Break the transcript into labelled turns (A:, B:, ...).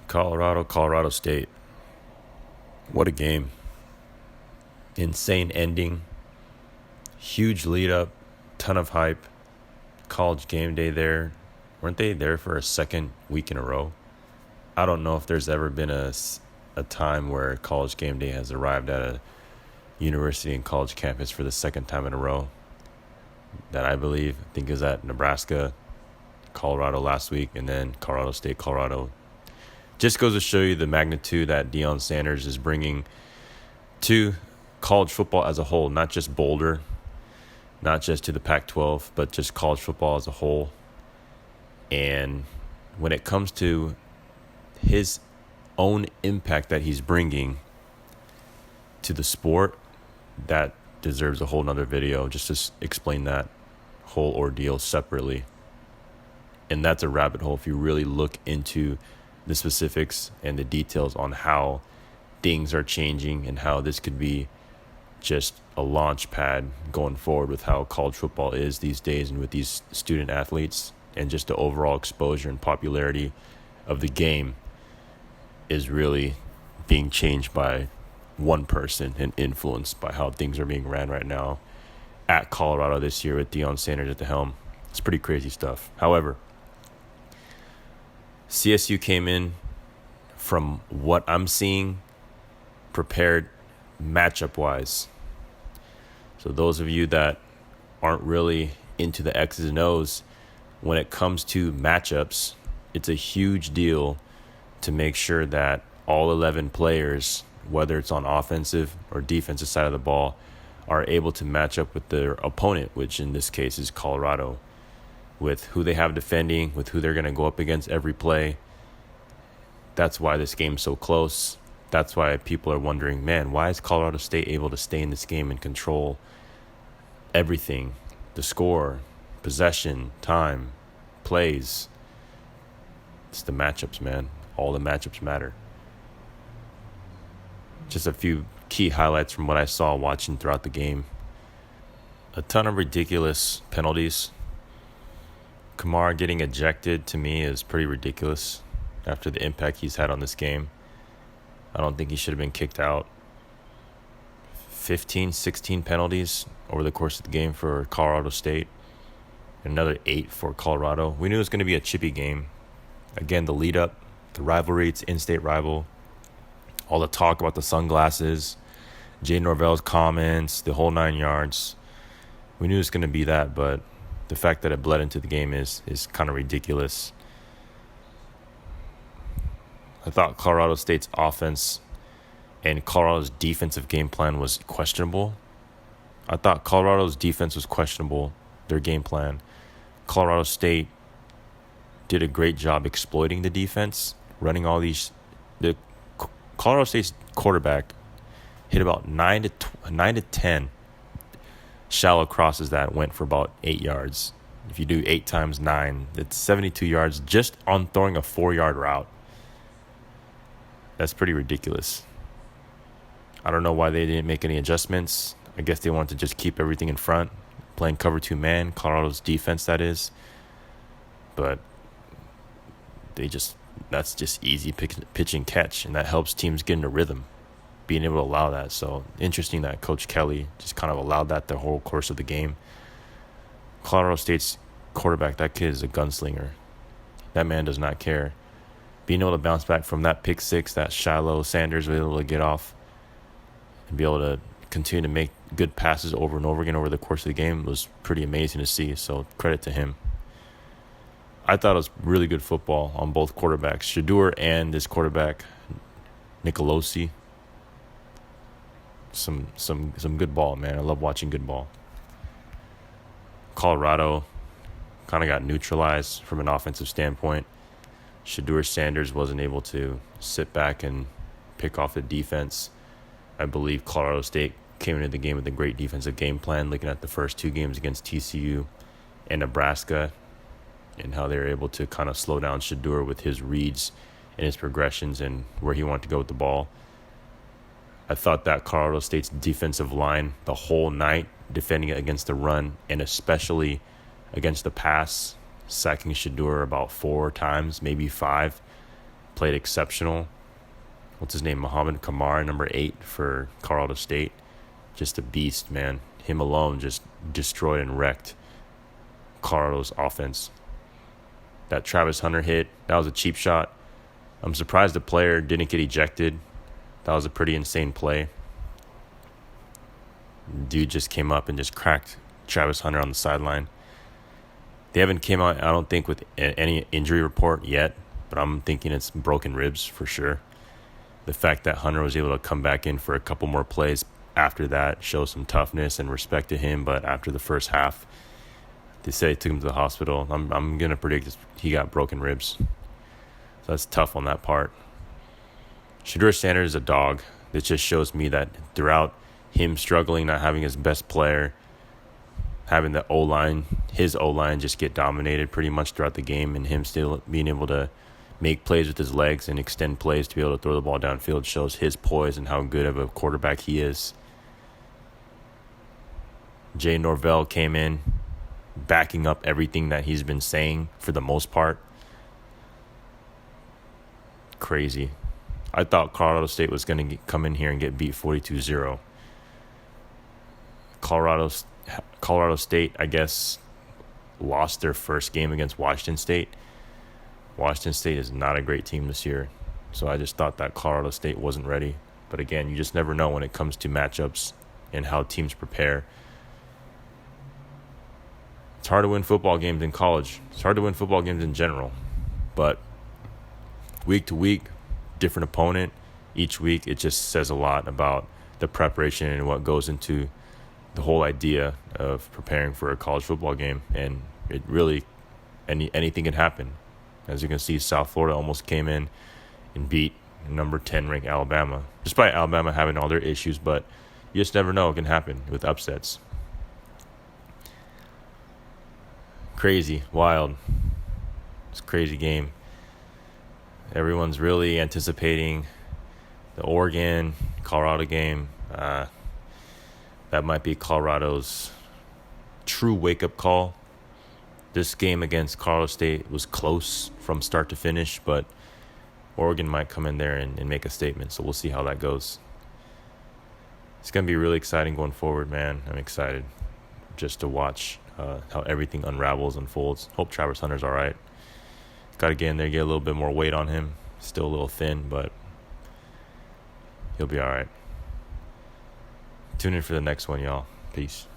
A: Colorado State. What a game. Insane ending. Huge lead up. Ton of hype. College game day there. Weren't they there for a second week in a row? I don't know if there's ever been a time where college game day has arrived at a university and college campus for the second time in a row. That I think is at Nebraska, Colorado last week, and then Colorado State, Colorado. Just goes to show you the magnitude that Deion Sanders is bringing to college football as a whole, not just Boulder, not just to the Pac-12, but just college football as a whole. And when it comes to his own impact that he's bringing to the sport, that deserves a whole nother video just to explain that whole ordeal separately. And that's a rabbit hole if you really look into the specifics and the details on how things are changing and how this could be just a launch pad going forward with how college football is these days and with these student athletes, and just the overall exposure and popularity of the game is really being changed by one person and influenced by how things are being ran right now at Colorado this year with Deion Sanders at the helm. It's pretty crazy stuff. However, CSU came in, from what I'm seeing, prepared matchup-wise. So those of you that aren't really into the X's and O's, when it comes to matchups, it's a huge deal to make sure that all 11 players, whether it's on offensive or defensive side of the ball, are able to match up with their opponent, which in this case is Colorado, with who they have defending, with who they're going to go up against every play. That's why this game's so close. That's why people are wondering, man, why is Colorado State able to stay in this game and control everything? The score, possession, time, plays. It's the matchups, man. All the matchups matter. Just a few key highlights from what I saw watching throughout the game. A ton of ridiculous penalties. Kamara getting ejected, to me, is pretty ridiculous after the impact he's had on this game. I don't think he should have been kicked out. 15, 16 penalties over the course of the game for Colorado State. Another 8 for Colorado. We knew it was going to be a chippy game. Again, the lead up, the rivalry, it's in-state rival. All the talk about the sunglasses, Jay Norvell's comments, the whole 9 yards. We knew it was going to be that, but the fact that it bled into the game is kind of ridiculous. I thought Colorado State's offense and Colorado's defensive game plan was questionable. I thought Colorado's defense was questionable, their game plan. Colorado State did a great job exploiting the defense, running all these. The Colorado State's quarterback hit about 9 to 10 shallow crosses that went for about 8 yards. If you do 8 times 9, it's 72 yards just on throwing a 4-yard route. That's pretty ridiculous. I don't know why they didn't make any adjustments. I guess they wanted to just keep everything in front, playing cover 2 man, Colorado's defense, that is. But that's just easy pitch and catch, and that helps teams get into rhythm, being able to allow that. So interesting that Coach Kelly just kind of allowed that the whole course of the game. Colorado State's quarterback, that kid is a gunslinger. That man does not care. Being able to bounce back from that pick six that Shiloh Sanders was able to get off and be able to continue to make good passes over and over again over the course of the game was pretty amazing to see. So credit to him. I thought it was really good football on both quarterbacks, Shedeur and this quarterback, Nicolosi. Some good ball, man. I love watching good ball. Colorado kind of got neutralized from an offensive standpoint. Shedeur Sanders wasn't able to sit back and pick off the defense. I believe Colorado State came into the game with a great defensive game plan, looking at the first 2 games against TCU and Nebraska, and how they were able to kind of slow down Shedeur with his reads and his progressions and where he wanted to go with the ball. I thought that Colorado State's defensive line the whole night, defending it against the run and especially against the pass, sacking Shedeur about 4 times, maybe 5, played exceptional. What's his name? Muhammad Kamara, number 8 for Colorado State. Just a beast, man. Him alone just destroyed and wrecked Colorado's offense. That Travis Hunter hit, that was a cheap shot. I'm surprised the player didn't get ejected. That was a pretty insane play. Dude just came up and just cracked Travis Hunter on the sideline. They haven't came out, I don't think, with any injury report yet, but I'm thinking it's broken ribs for sure. The fact that Hunter was able to come back in for a couple more plays after that shows some toughness and respect to him, but after the first half, they say they took him to the hospital. I'm going to predict he got broken ribs. So that's tough on that part. Shedeur Sanders is a dog. It just shows me that throughout him struggling, not having his best player, having the O-line, his O-line just get dominated pretty much throughout the game, and him still being able to make plays with his legs and extend plays to be able to throw the ball downfield shows his poise and how good of a quarterback he is. Jay Norvell came in, backing up everything that he's been saying for the most part. Crazy. I thought Colorado State was going to come in here and get beat 42-0. Colorado State, I guess, lost their first game against Washington State. Washington State is not a great team this year, so I just thought that Colorado State wasn't ready. But again, you just never know when it comes to matchups and how teams prepare. It's hard to win football games in college. It's hard to win football games in general. But week to week, different opponent. Each week, it just says a lot about the preparation and what goes into the whole idea of preparing for a college football game. And it really, anything can happen. As you can see, South Florida almost came in and beat number 10 ranked Alabama, despite Alabama having all their issues. But you just never know what can happen with upsets. Crazy, wild. It's a crazy game. Everyone's really anticipating the Oregon, Colorado game. That might be Colorado's true wake-up call. This game against Colorado State was close from start to finish, but Oregon might come in there and make a statement, so we'll see how that goes. It's going to be really exciting going forward, man. I'm excited just to watch how everything unfolds. Hope Travis Hunter's all right. Got to get in there, get a little bit more weight on him. Still a little thin, but he'll be all right. Tune in for the next one, y'all. Peace.